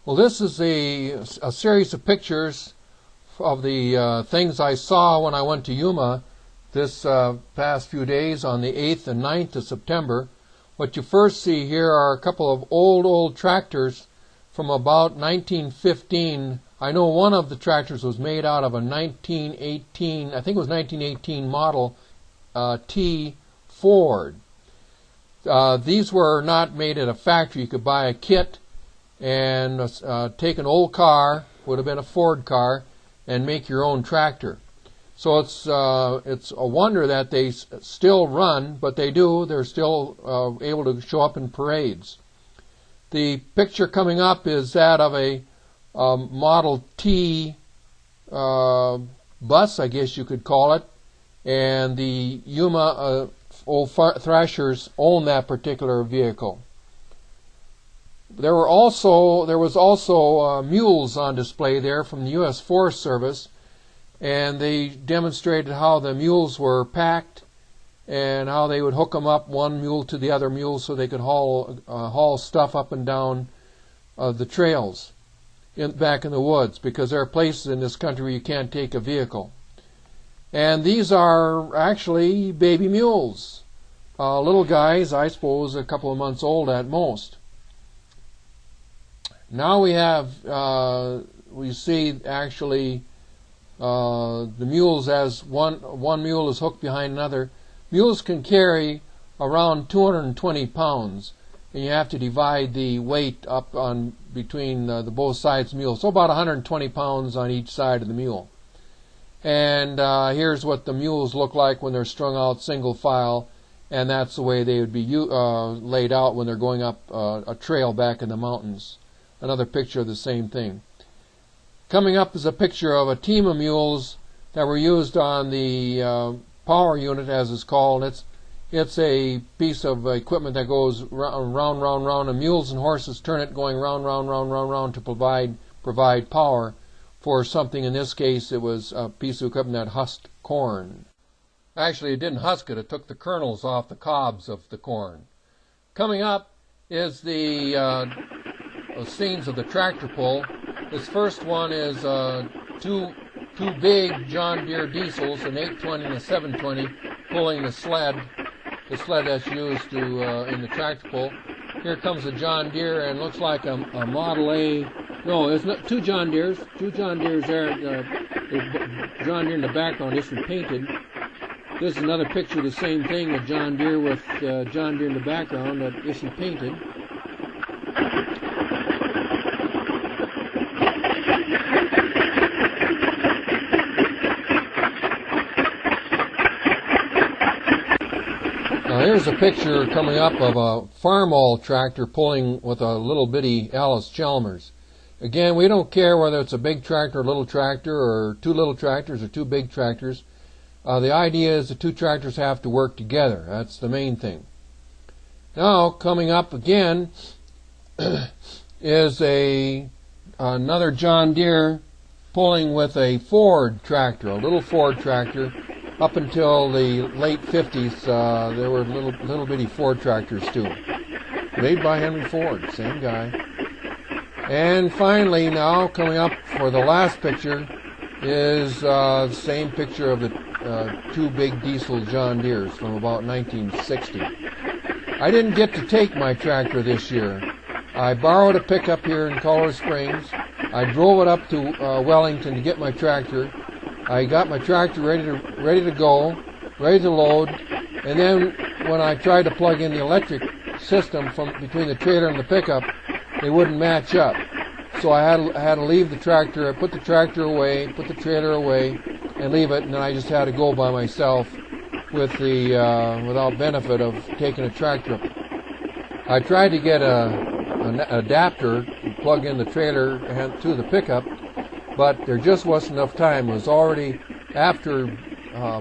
Well, this is a series of pictures of the things I saw when I went to Yuma this past few days on the 8th and 9th of September. What you first see here are a couple of old tractors from about 1915. I know one of the tractors was made out of a 1918, I think it was 1918 model T Ford. These were not made at a factory. You could buy a kit and take an old car, would have been a Ford car, and make your own tractor. So it's a wonder that they still run, but they do. They're still able to show up in parades. The picture coming up is that of a Model T bus, I guess you could call it, and the Yuma old thrashers own that particular vehicle. There was also mules on display there from the U.S. Forest Service, and they demonstrated how the mules were packed and how they would hook them up, one mule to the other mule, so they could haul stuff up and down the trails back in the woods, because there are places in this country where you can't take a vehicle. And these are actually baby mules, little guys, I suppose a couple of months old at most. Now we see actually the mules as one mule is hooked behind another. Mules can carry around 220 pounds, and you have to divide the weight up on between the both sides of the mule. So about 120 pounds on each side of the mule. And here's what the mules look like when they're strung out single file, and that's the way they would be laid out when they're going up a trail back in the mountains. Another picture of the same thing. Coming up is a picture of a team of mules that were used on the power unit, as it's called. It's a piece of equipment that goes round, and mules and horses turn it going round to provide power for something. In this case, it was a piece of equipment that husked corn. Actually, it didn't husk it. It took the kernels off the cobs of the corn. Coming up is the scenes of the tractor pull. This first one is two big John Deere diesels, an 820 and a 720, pulling the sled that's used in the tractor pull. Here comes a John Deere, and looks like a Model A. No, it's not two John Deeres there. John Deere in the background isn't painted. This is another picture of the same thing, a John Deere with John Deere in the background that isn't painted. Now here's a picture coming up of a farm-all tractor pulling with a little bitty Alice Chalmers. Again, we don't care whether it's a big tractor, a little tractor, or two little tractors or two big tractors. The idea is the two tractors have to work together. That's the main thing. Now, coming up again is another John Deere pulling with a Ford tractor, a little Ford tractor. Up until the late 50s, there were little bitty Ford tractors too. Made by Henry Ford, same guy. And finally, now coming up for the last picture is the same picture of the two big diesel John Deeres from about 1960. I didn't get to take my tractor this year. I borrowed a pickup here in Colorado Springs. I drove it up to Wellington to get my tractor. I got my tractor ready to go, ready to load, and then when I tried to plug in the electric system from between the trailer and the pickup, they wouldn't match up. So I had to leave the tractor. I put the tractor away, put the trailer away, and leave it, and then I just had to go by myself with without benefit of taking a tractor up. I tried to get an adapter to plug in the trailer to the pickup, but there just wasn't enough time. It was already after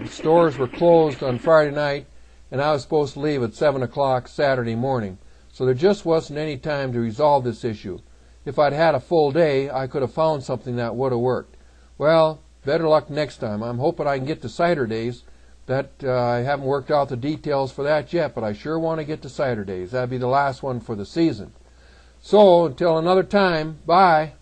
stores were closed on Friday night, and I was supposed to leave at 7 o'clock Saturday morning. So there just wasn't any time to resolve this issue. If I'd had a full day, I could have found something that would have worked. Well, better luck next time. I'm hoping I can get to cider days. I haven't worked out the details for that yet, but I sure want to get to cider days. That'd be the last one for the season. So until another time, bye.